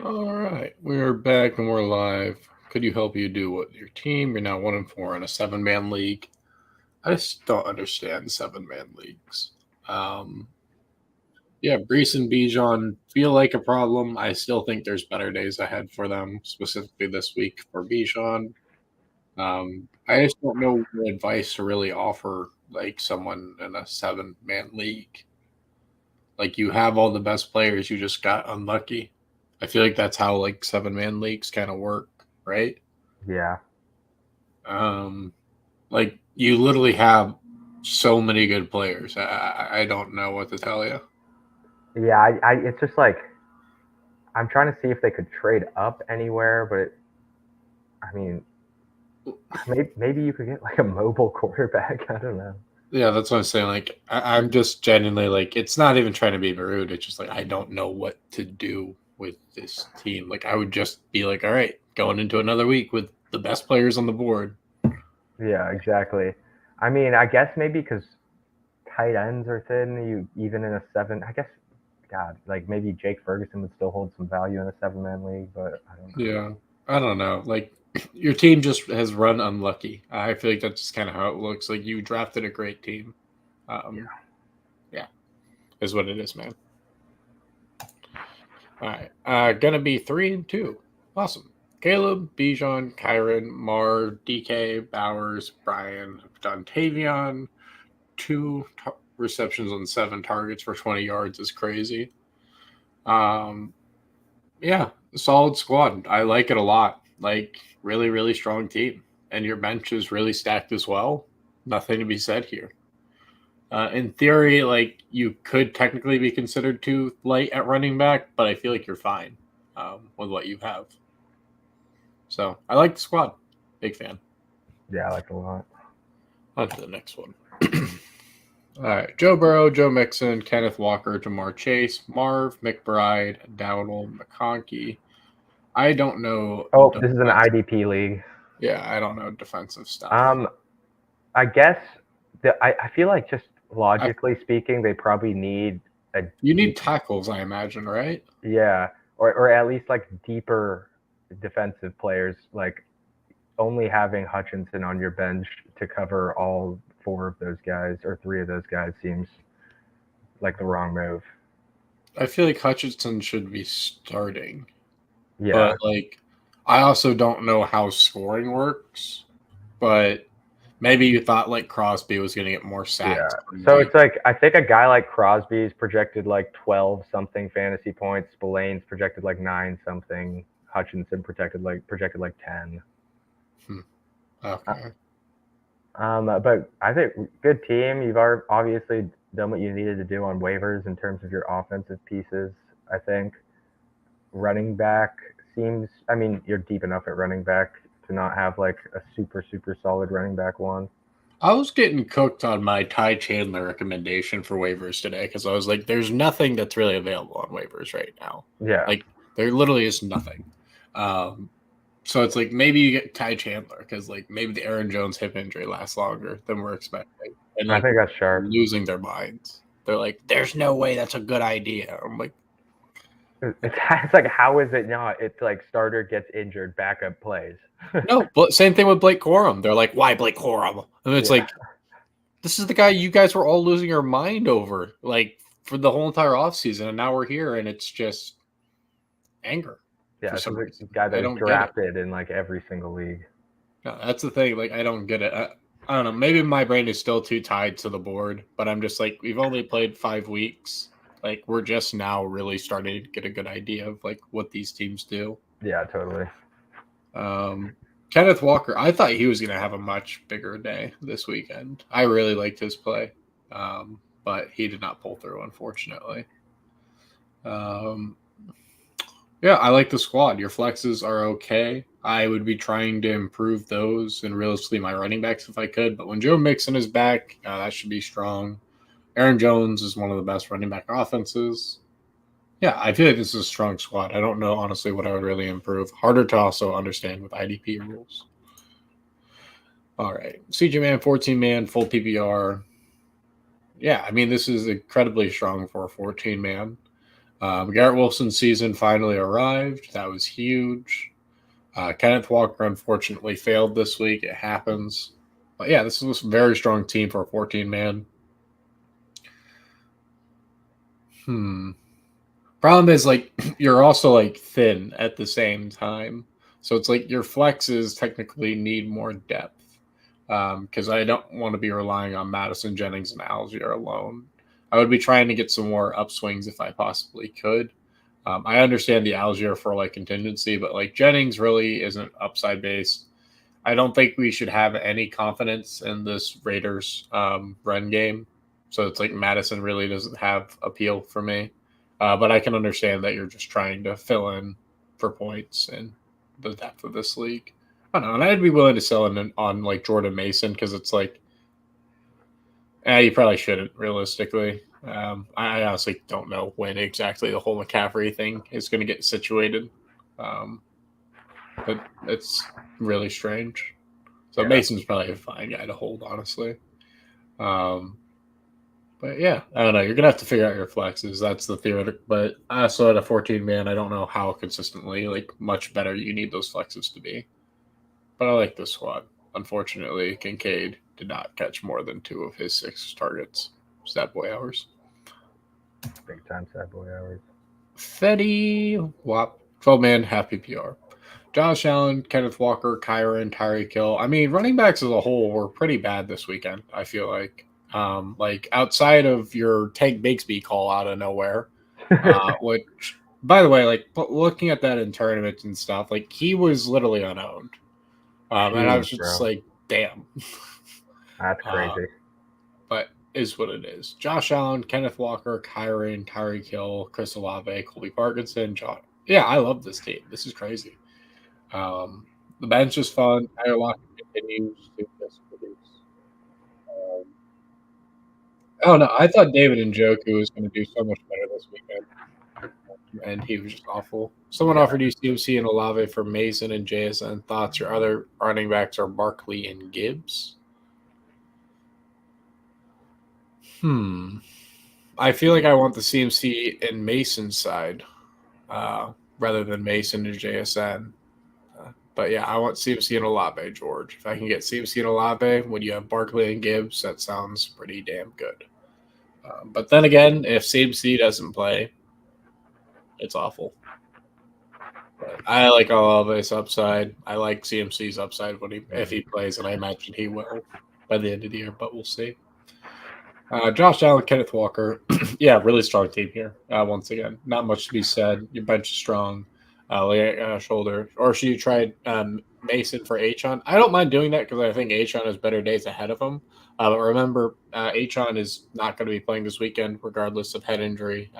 All right, we're back and we're live. Could you help you do what your team? You're now 1-4 in a 7-man league. I just don't understand 7-man leagues. Um, yeah, Brees and Bijan feel like a problem. I still think there's better days ahead for them, specifically this week for Bijan. I just don't know what advice to really offer like someone in a 7-man league. Like you have all the best players, you just got unlucky. I feel like that's how like 7-man leagues kind of work, right? Yeah, Um, like you literally have so many good players. I don't know what to tell you. yeah. It's just like I'm trying to see if they could trade up anywhere, but I mean, maybe you could get like a mobile quarterback. I don't know. Yeah, that's what I'm saying. Like I'm just genuinely like it's not even trying to be rude. It's just like I don't know what to do with this team. Like I would just be like, all right, going into another week with the best players on the board. Yeah, exactly. I mean, I guess maybe because tight ends are thin. You even in a seven, I guess. God, like maybe Jake Ferguson would still hold some value in a 7-man league, but I don't know. Yeah, I don't know. Like your team just has run unlucky. I feel like that's just kind of how it looks. Like you drafted a great team. Um, yeah, is what it is, man. All right. Gonna be 3-2. Awesome. Caleb, Bijan, Kyron, Mar, DK, Bowers, Brian, Dontavion. Receptions on 7 targets for 20 yards is crazy. Um, yeah, solid squad. I like it a lot. Like, really, really strong team. And your bench is really stacked as well. Nothing to be said here. In theory, like you could technically be considered too light at running back, but I feel like you're fine with what you have. So I like the squad. Big fan. Yeah, I like it a lot. On to the next one. All right. Joe Burrow, Joe Mixon, Kenneth Walker, Jamar Chase, Marv, McBride, Dowdle, McConkey. I don't know. Oh, this is an IDP league. Yeah, I don't know defensive stuff. Um, I guess I feel like just I, logically speaking, they probably need a you need deep, tackles, I imagine, right? yeah, or at least like deeper defensive players. Like only having Hutchinson on your bench to cover all four of those guys or three of those guys seems like the wrong move. I feel like Hutchinson should be starting, but Yeah, like, I also don't know how scoring works. But maybe you thought like Crosby was going to get more sacks yeah. from So like it's like I think a guy like Crosby's projected like 12 something fantasy points. Spillane's projected like 9 something. Hutchinson projected like 10. hmm, okay. But I think good team. You've obviously done what you needed to do on waivers in terms of your offensive pieces. I think running back seems. I mean, you're deep enough at running back to not have like a super solid running back one. I was getting cooked on my Ty Chandler recommendation for waivers today because I was like, there's nothing that's really available on waivers right now. Yeah, Like, there literally is nothing. Um, so it's like maybe you get Ty Chandler because like maybe the Aaron Jones hip injury lasts longer than we're expecting, and I like think people that's are sharp. losing their minds. They're like, "There's no way that's a good idea." I'm like, It's like how is it not? It's like starter gets injured, backup plays. no. But same thing with Blake Corum. They're like, "Why Blake Corum?" And it's Yeah, like, this is the guy you guys were all losing your mind over, like for the whole entire offseason, and now we're here, and it's just anger for yeah. This some is a reason. guy I that was don't get it. drafted in like every single league. No, that's the thing. Like, I don't get it. I don't know. Maybe my brain is still too tied to the board, but I'm just like, we've only played 5 weeks. Like, we're just now really starting to get a good idea of like what these teams do. Yeah, totally. Um, Kenneth Walker, I thought he was going to have a much bigger day this weekend. I really liked his play, but he did not pull through, unfortunately. Um, Yeah, I like the squad. Your flexes are okay. I would be trying to improve those and realistically my running backs if I could. But when Joe Mixon is back, that should be strong. Aaron Jones is one of the best running back offenses. Yeah, I feel like this is a strong squad. I don't know honestly what I would really improve. Harder to also understand with IDP rules. All right, CG man, 14 man, full PPR. Yeah, I mean this is incredibly strong for a 14 man. Garrett Wilson's season finally arrived. That was huge. Kenneth Walker unfortunately failed this week. It happens. But yeah, this is a very strong team for a 14-man. Problem is, like, you're also like thin at the same time. So it's like your flexes technically need more depth. Because I don't want to be relying on Madison, Jennings, and Algier alone. I would be trying to get some more upswings if I possibly could. I understand the Algier for like contingency, but like Jennings really isn't upside based. I don't think we should have any confidence in this Raiders run game. So it's like Madison really doesn't have appeal for me. But I can understand that you're just trying to fill in for points and the depth of this league. I don't know, and I'd be willing to sell in on like Jordan Mason because it's like, you probably shouldn't realistically. I honestly don't know when exactly the whole McCaffrey thing is going to get situated. But it's really strange. So yeah. Mason's probably a fine guy to hold, honestly. But yeah, I don't know. You're gonna have to figure out your flexes. That's the theoretic. But also at a 14-man, I don't know how consistently, like, much better you need those flexes to be. But I like this squad. Unfortunately, Kincaid did not catch more than 2 of his 6 targets. Sad boy hours. Big time sad boy hours. Fetty Wap, 12-man, half PPR. Josh Allen, Kenneth Walker, Kyron, Tyreek Hill. I mean, running backs as a whole were pretty bad this weekend, I feel like. Like, outside of your Tank Bigsby call out of nowhere, which, by the way, like, looking at that in tournaments and stuff, like, he was literally unowned. And I was just like, damn. That's crazy. But is what it is. Josh Allen, Kenneth Walker, Kyron, Tyreek Hill, Chris Olave, Colby Parkinson, John. Yeah, I love this team. This is crazy. The bench is fun. Tyler Lockett continues to just produce. Oh no, I thought David Njoku was going to do so much better this weekend, and he was just awful. Someone offered you CMC and Olave for Mason and JSN. Thoughts? Your other running backs are Barkley and Gibbs. I feel like I want the CMC and Mason side rather than Mason and JSN. But yeah, I want CMC and Olave, George. If I can get CMC and Olave when you have Barkley and Gibbs, that sounds pretty damn good. But then again, if CMC doesn't play, it's awful. But I like Olave's upside. I like CMC's upside if he plays, and I imagine he will by the end of the year, but we'll see. Josh Allen, Kenneth Walker. Yeah, really strong team here. Once again, not much to be said. Your bench is strong. Shoulder. Or should you try Mason for Achon? I don't mind doing that because I think Achon has better days ahead of him. But remember, Achon is not going to be playing this weekend regardless of head injury.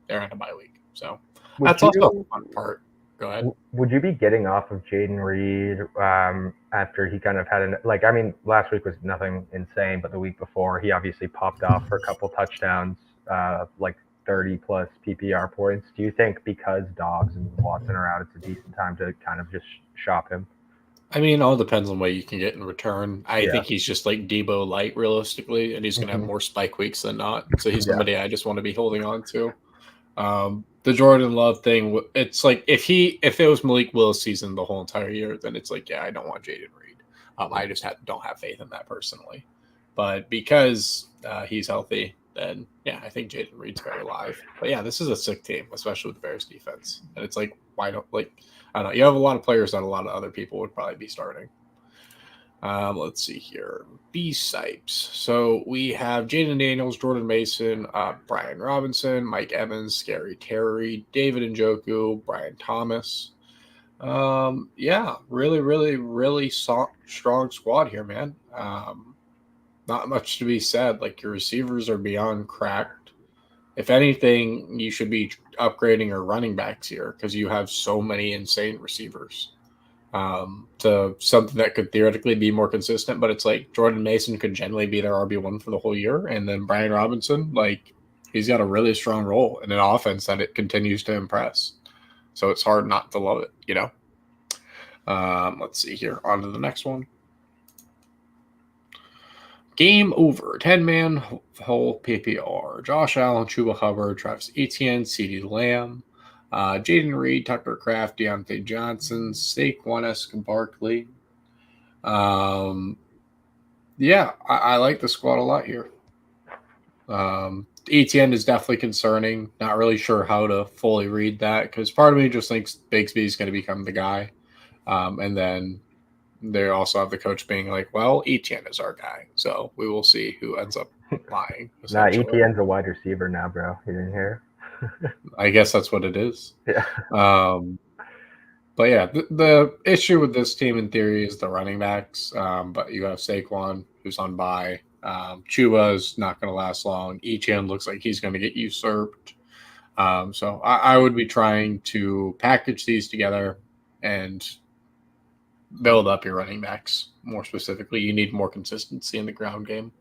They're on a bye week. So that's also a fun part. Go ahead. Would you be getting off of Jayden Reed after he kind of had last week was nothing insane, but the week before he obviously popped off for a couple touchdowns, 30 plus PPR points. Do you think because Dobbs and Watson are out, it's a decent time to kind of just shop him? I mean, all depends on what you can get in return. I think he's just like Debo light realistically, and he's going to have more spike weeks than not. So he's somebody I just want to be holding on to. The Jordan Love thing, it's like if it was Malik Willis season the whole entire year, then it's like, I don't want Jayden Reed. I just don't have faith in that personally. But because he's healthy, then I think Jayden Reed's very live. But yeah, this is a sick team, especially with the Bears defense. And it's like, why don't I don't know. You have a lot of players that a lot of other people would probably be starting. Let's see here. B-Sipes. So we have Jaden Daniels, Jordan Mason, Brian Robinson, Mike Evans, Scary Terry, David Njoku, Brian Thomas. Really, really, really strong squad here, man. Not much to be said. Like, your receivers are beyond cracked. If anything, you should be upgrading your running backs here because you have so many insane receivers. To something that could theoretically be more consistent, but it's like Jordan Mason could generally be their RB1 for the whole year, and then Brian Robinson, like, he's got a really strong role in an offense that it continues to impress. So it's hard not to love it, you know? Let's see here. On to the next one. Game over. 10-man whole PPR. Josh Allen, Chuba Hubbard, Travis Etienne, CeeDee Lamb, Jaden Reed, Tucker Kraft, Deontay Johnson, Saquon Barkley. Yeah, I like the squad a lot here. Etienne is definitely concerning. Not really sure how to fully read that because part of me just thinks Bigsby is going to become the guy. And then they also have the coach being like, well, Etienne is our guy. So we will see who ends up lying. Nah, Etienne's a wide receiver now, bro. You didn't hear? I guess that's what it is. Yeah. But yeah, the issue with this team in theory is the running backs. But you have Saquon, who's on bye. Chuba's not going to last long. Etienne looks like he's going to get usurped. So I would be trying to package these together and build up your running backs. More specifically, you need more consistency in the ground game.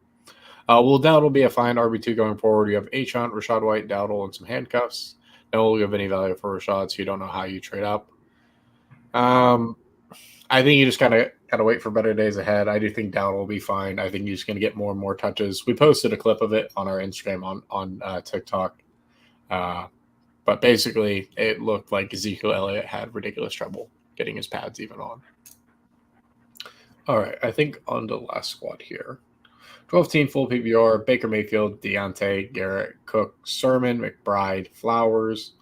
Will Dowdle be a fine RB2 going forward? You have Achant, Rachaad White, Dowdle, and some handcuffs. No will give any value for Rachaad, so you don't know how you trade up. I think you just gotta wait for better days ahead. I do think Dowdle will be fine. I think he's gonna get more and more touches. We posted a clip of it on our Instagram on TikTok. But basically, it looked like Ezekiel Elliott had ridiculous trouble getting his pads even on. All right, I think on the last squad here. 12-team full PPR, Baker Mayfield, Deontay, Garrett, Cook, Sermon, McBride, Flowers.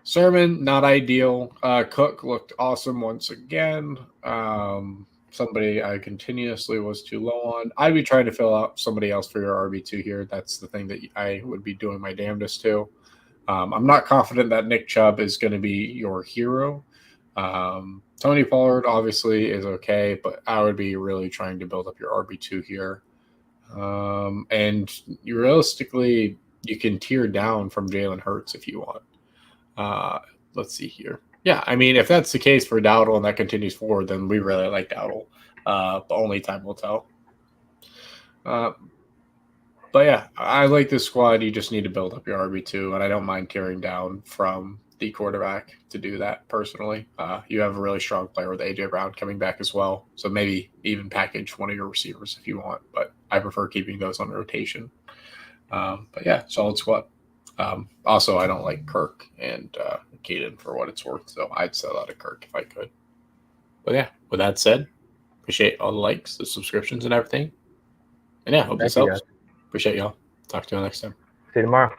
Sermon, not ideal. Cook looked awesome once again. Somebody I continuously was too low on. I'd be trying to fill out somebody else for your RB2 here. That's the thing that I would be doing my damnedest to. I'm not confident that Nick Chubb is going to be your hero. Tony Pollard obviously is okay, but I would be really trying to build up your RB2 here. And realistically, you can tear down from Jalen Hurts if you want. Let's see here. Yeah, I mean, if that's the case for Dowdle and that continues forward, then we really like Dowdle. But only time will tell. But yeah, I like this squad. You just need to build up your RB2, and I don't mind tearing down from the quarterback to do that personally. You have a really strong player with A.J. Brown coming back as well, so maybe even package one of your receivers if you want, but I prefer keeping those on rotation. But yeah, solid squad. Also, I don't like Kirk and Keaton for what it's worth, so I'd sell out of Kirk if I could. But yeah, with that said, appreciate all the likes, the subscriptions, and everything. And yeah, hope this helps. Appreciate y'all. Talk to you next time. See you tomorrow.